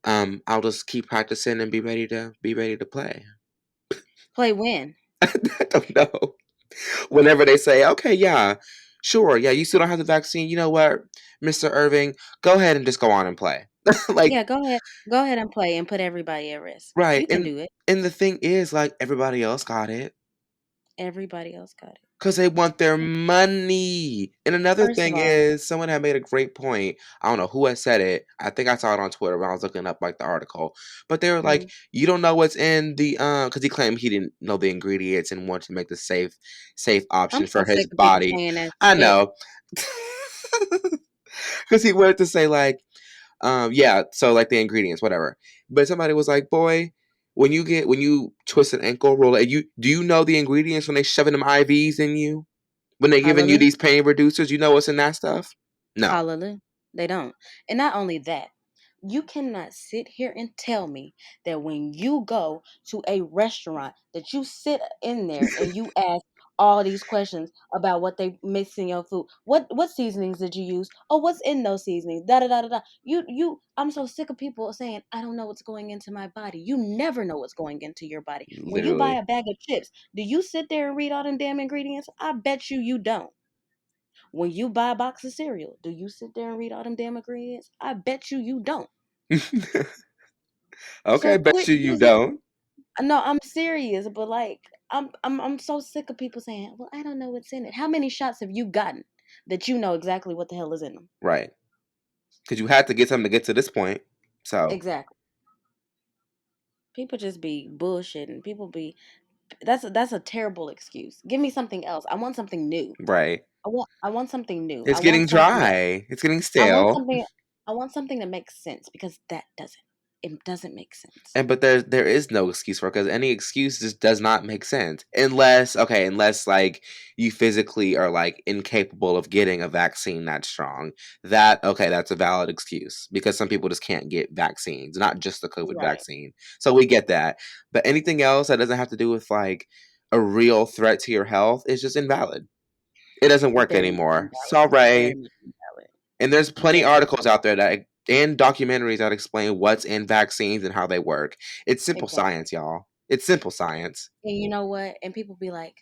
I'll just keep practicing and be ready to play." Play when? I don't know. Whenever they say, "Okay, yeah, sure, yeah, you still don't have the vaccine. You know what, Mr. Irving, go ahead and just go on and play." Like, Yeah, go ahead. Go ahead and play and put everybody at risk. right, You can do it. and the thing is, like, everybody else got it. Everybody else got it. Because they want their money. And another First of thing all, is, someone had made a great point. I don't know who had said it. I think I saw it on Twitter when I was looking up like the article. But they were like, mm, you don't know what's in the because he claimed he didn't know the ingredients and wanted to make the safe I'm option so for his sick of people body. saying that I shit. know. Because he wanted to say like, yeah, so like the ingredients, whatever. But somebody was like, boy, when you twist an ankle, roll it, you do you know the ingredients when they shoving them IVs in you? When they giving you Hallelujah. these pain reducers, you know what's in that stuff? No. Hallelujah. They don't. And not only that, you cannot sit here and tell me that when you go to a restaurant that you sit in there and you ask all these questions about what they mix in your food. What seasonings did you use? Oh, what's in those seasonings? Da da da da da. I'm so sick of people saying I don't know what's going into my body. You never know what's going into your body. When you buy Literally. a bag of chips, do you sit there and read all them damn ingredients? I bet you don't. When you buy a box of cereal, do you sit there and read all them damn ingredients? I bet you don't. Okay, So bet quit you using. don't. No, I'm serious, but like I'm so sick of people saying, "Well, I don't know what's in it." How many shots have you gotten that you know exactly what the hell is in them? Right. Because you had to get something to get to this point. So, Exactly. People just be bullshitting. People be that's a terrible excuse. Give me something else. I want something new. right. I want something new. It's getting dry. It's getting I want stale. something I want something that makes sense because that doesn't. It doesn't make sense. And but there is no excuse for it because any excuse just does not make sense unless like you physically are like incapable of getting a vaccine that's strong. That okay, that's a valid excuse because some people just can't get vaccines, not just the COVID Right. vaccine. So we get that. But anything else that doesn't have to do with like a real threat to your health is just invalid. It doesn't work Very much anymore. invalid. Very Sorry. much invalid. And there's plenty Very articles out there that and documentaries that explain what's in vaccines and how they work. It's simple exactly. science, y'all. It's simple science. And you know what? And people be like,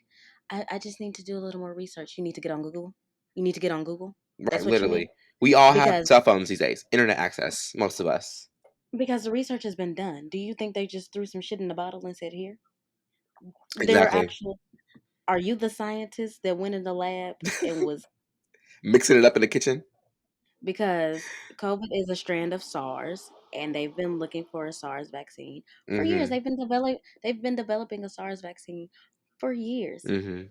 I just need to do a little more research. You need to get on Google. You need to get on Google. Right, That's what you need. literally. We all have Because cell phones these days. Internet access, most of us. because the research has been done. Do you think they just threw some shit in a bottle and said here? There are Exactly. actual are you the scientist that went in the lab and was Mixing it up in the kitchen. because COVID is a strand of SARS, and they've been looking for a SARS vaccine for years. Mm-hmm. They've been developing a SARS vaccine for years, Mm-hmm.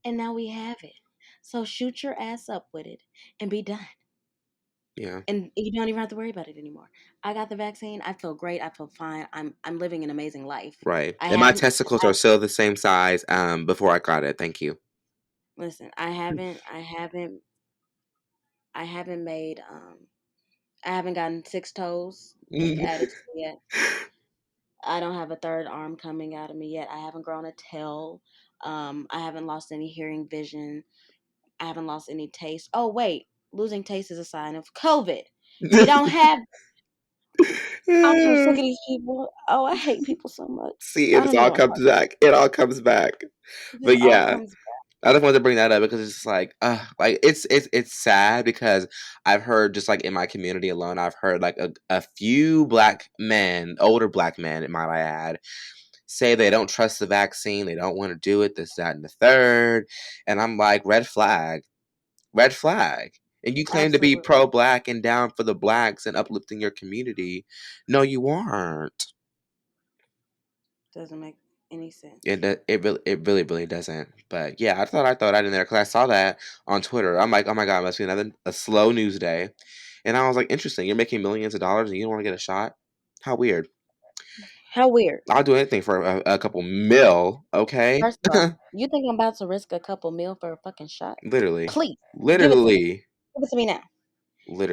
and now we have it. So shoot your ass up with it and be done. Yeah. And you don't even have to worry about it anymore. I got the vaccine. I feel great. I feel fine. I'm living an amazing life. Right. I And my haven't. testicles I are still the same size before I got it. Thank you. Listen, I haven't made I haven't gotten six toes added to me yet. I don't have a third arm coming out of me yet. I haven't grown a tail. I haven't lost any hearing, vision. I haven't lost any taste. Oh wait, losing taste is a sign of COVID. You don't have. I'm so sick of these people. Oh, I hate people so much. See, I it don't even all want to comes talk about back. It all comes back. it. This But all yeah, comes back. I just wanted to bring that up because it's just like it's sad because I've heard just like in my community alone, I've heard like a few black men, older black men, might I add, say they don't trust the vaccine, they don't want to do it, this, that, and the third, and I'm like, red flag, red flag. And you claim to be Absolutely pro-black and down for the blacks and uplifting your community. No, you aren't. doesn't make any sense. It really doesn't. But yeah, I thought I'd in there because I saw that on Twitter. I'm like, oh my god, it must be another a slow news day. And I was like, interesting. You're making millions of dollars and you don't want to get a shot. How weird. How weird. I'll do anything for a couple mil. Okay, First of all, you think I'm about to risk a couple mil for a fucking shot? literally, Please give it to me. literally, Give it to me now.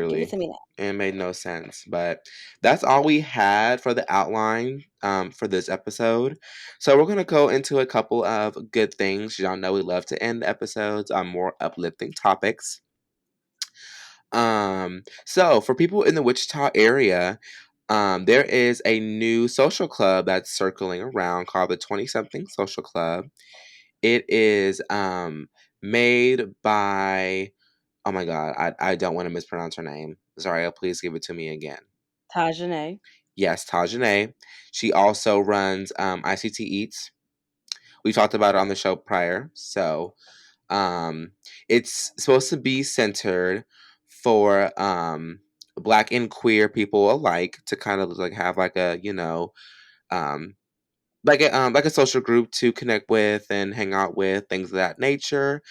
Give it literally. to me now. It made no sense. But that's all we had for the outline for this episode. So we're gonna go into a couple of good things. Y'all know we love to end episodes on more uplifting topics. So for people in the Wichita area, there is a new social club that's circling around called the 20 something social club. It is made by, oh my god, I don't want to mispronounce her name. Zaria, please give it to me again. Tajane. Yes, Tajane. She also runs ICT Eats. We talked about it on the show prior. So Um, it's supposed to be centered for black and queer people alike to kind of like have like a um like a social group to connect with and hang out with, things of that nature.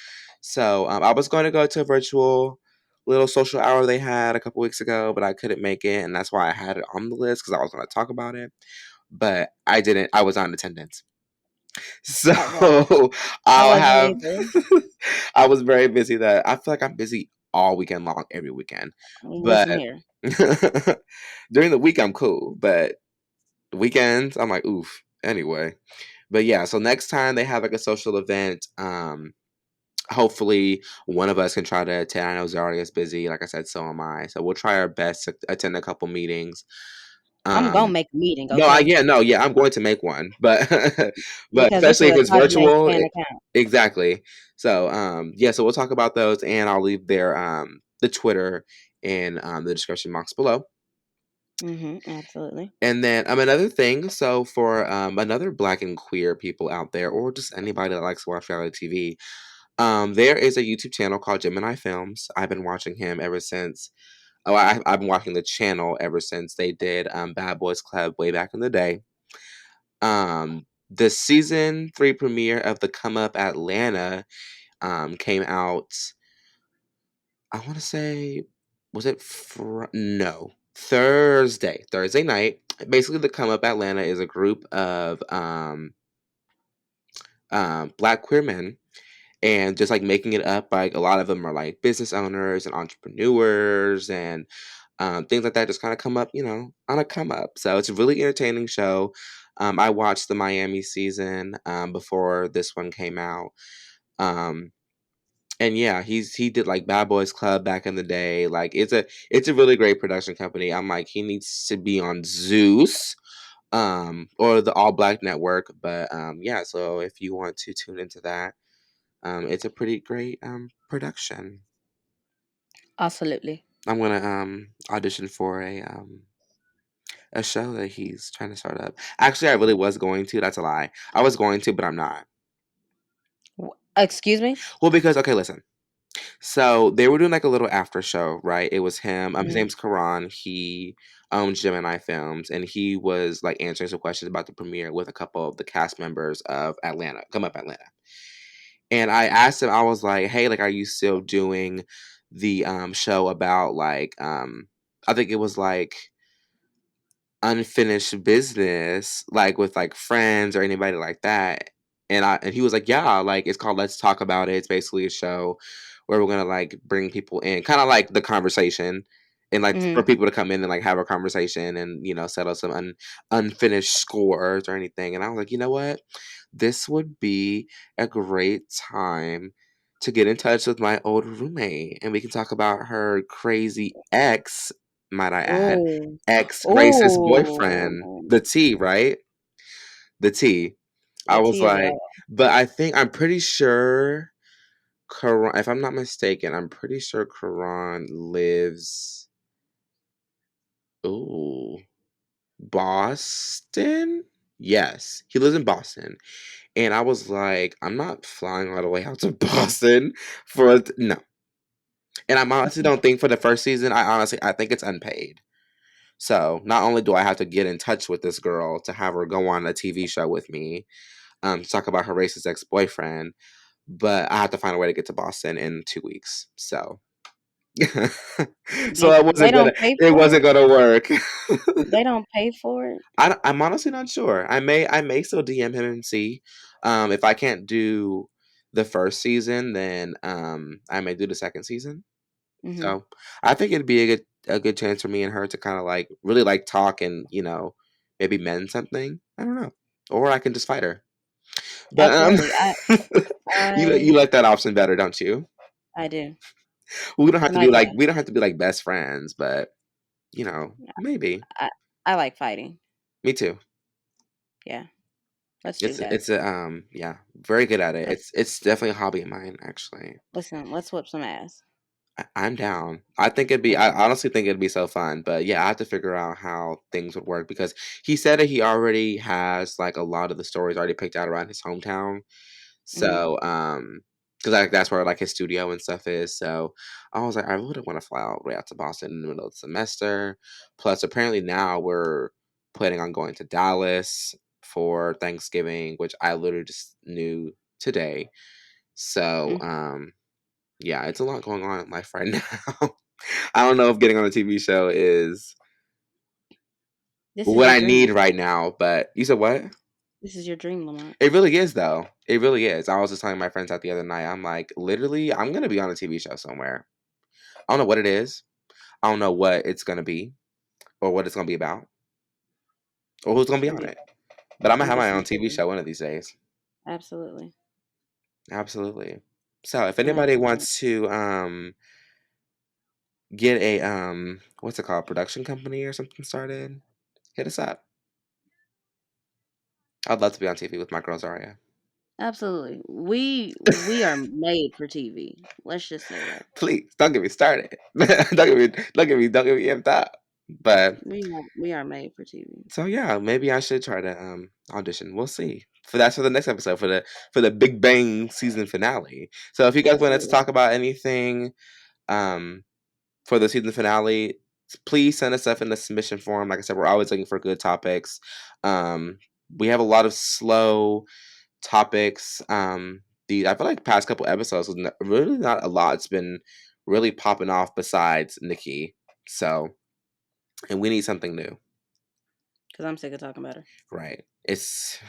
So I was going to go to a virtual little social hour they had a couple weeks ago, but I couldn't make it, and that's why I had it on the list because I was going to talk about it, but I didn't. I was not in attendance. So Well, I I'll wasn't have. either. I was very busy. That I feel like I'm busy all weekend long, every weekend. But Listen here. during the week, I'm cool. But weekends, I'm like, oof. Anyway, but yeah. So next time they have like a social event, hopefully one of us can try to attend. I know Zaria is busy. Like I said, so am I. So we'll try our best to attend a couple meetings. I'm gonna Um, make a meeting, no, I okay? yeah, no, yeah, I'm going to make one, but but Because this especially is if a it's Tajane virtual, fan account. exactly. So yeah, so we'll talk about those, and I'll leave their the Twitter in the description box below. Absolutely. And then another thing, so for another black and queer people out there, or just anybody that likes to watch reality TV, there is a YouTube channel called Gemini Films. I've been watching him ever since. Oh, I've been watching the channel ever since they did Bad Boys Club way back in the day. The season 3 premiere of the Come Up Atlanta came out, I want to say, was it no, Thursday night. Basically, the Come Up Atlanta is a group of black queer men, and just like making it up, like a lot of them are like business owners and entrepreneurs and things like that just kind of come up, on a come up. So it's a really entertaining show. I watched the Miami season before this one came out. Um, and yeah, he did like Bad Boys Club back in the day. Like it's a really great production company. I'm like, he needs to be on Zeus or the All Black Network. But yeah, so if you want to tune into that, it's a pretty great production. Absolutely. I'm gonna audition for a show that he's trying to start up. Actually, I really was going to. That's a lie. I was going to, but I'm not. Excuse me? Well, because okay, listen. So they were doing like a little after show, right? It was him. His Mhm. name's Karan. He owns Gemini Films, and he was like answering some questions about the premiere with a couple of the cast members of Atlanta, Come Up Atlanta. And I asked him, I was like, "Hey, like, are you still doing the show about like I think it was like unfinished business, like with like friends or anybody like that?" And he was like, yeah, like it's called Let's Talk About It. It's basically a show where we're gonna like bring people in, kind of like the conversation, and like for Mhm. people to come in and like have a conversation and settle some unfinished scores or anything. And I was like, you know what, this would be a great time to get in touch with my old roommate, and we can talk about her crazy ex, might I add, Ooh. ex racist boyfriend, Ooh. the T, right? The T. I The was tea is like, all. but I'm pretty sure Karan, if I'm not mistaken, I'm pretty sure Karan lives, ooh, Boston? Yes, he lives in Boston. And I was like, I'm not flying all the way out to Boston no. And I honestly don't think for the first season, I think it's unpaid. So not only do I have to get in touch with this girl to have her go on a TV show with me, to talk about her racist ex boyfriend, but I have to find a way to get to Boston in 2 weeks. So, so They don't pay it for wasn't it? gonna work. They don't pay for it? I'm honestly not sure. I may still DM him and see. If I can't do the first season, then I may do the second season. Mhm. So I think it'd be a good chance for me and her to kind of like really like talk and maybe mend something. I don't know, or I can just fight her. But Absolutely. you I like that option better, don't you? I do. We don't have to My be like God. we don't have to be like best friends, but maybe. I I like fighting. Me too. Yeah. Let's do that. It's a yeah, very good at it. Let's It's definitely a hobby of mine actually. listen, let's whip some ass. I'm down. I think it'd be. I Okay. honestly think it'd be so fun. But yeah, I have to figure out how things would work because he said that he already has like a lot of the stories already picked out around his hometown. Mhm. So because like that's where like his studio and stuff is. So I was like, I really don't want to fly all the way out to Boston in the middle of the semester. Plus, apparently now we're planning on going to Dallas for Thanksgiving, which I literally just knew today. So Mm. yeah, it's a lot going on in life right now. I don't know if getting on a TV show is This is what your I dream. need right now, but you said what? This is your dream, Lamont. It really is though. It really is. I was just telling my friends out the other night, I'm like, literally, I'm gonna be on a TV show somewhere. I don't know what it is. I don't know what it's gonna be or what it's gonna be about or who's gonna be on I'm it. But I'm gonna I'm have just my own TV considering. show one of these days. Absolutely. Absolutely. So if I anybody can't wait. wants to get a what's it called, production company or something started, hit us up. I'd love to be on TV with my girl Zaria. Absolutely. We are made for TV. Let's just say that. Please don't get me started. Don't get me amped up. But We are made for TV. so yeah, maybe I should try to audition. We'll see. For the next episode for the Big Bang season finale. So if you guys wanted to Absolutely. talk about anything um for the season finale, please send us stuff in the submission form. Like I said, we're always looking for good topics. Um we have a lot of slow topics. I feel like past couple episodes was really not a lot. It's been really popping off besides Nicki. So, and we need something new, Because I'm sick of talking about her. right? It's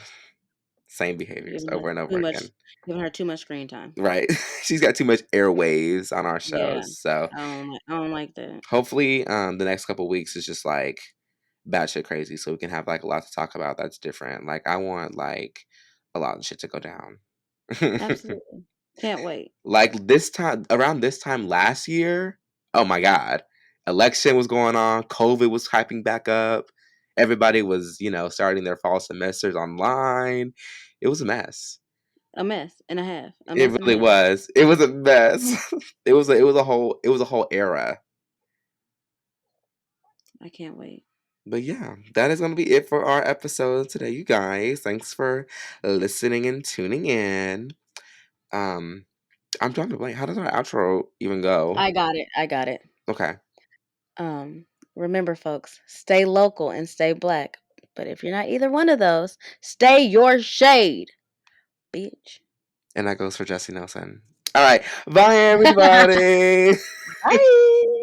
same behaviors Giving her over and too over much again, giving her too much screen time. right? She's got too much airwaves on our Yeah. shows. So, I don't like that. hopefully, the next couple weeks is just like batshit crazy, so we can have like a lot to talk about. That's different. Like, I want like a lot of shit to go down. Absolutely. Can't wait. Like this time, around this time last year, oh my God, election was going on, COVID was hyping back up. Everybody was, starting their fall semesters online. It was a mess. A mess and a half. A It mess and a really half. was. It was a mess. It was a whole era. I can't wait. But yeah, that is gonna be it for our episode today, you guys. Thanks for listening and tuning in. Um, I'm trying to blank. How does our outro even go? I got it. I got it. Okay. Um, Remember, folks, stay local and stay black. But if you're not either one of those, stay your shade, bitch. And that goes for Jesy Nelson. All right. Bye, everybody. Bye.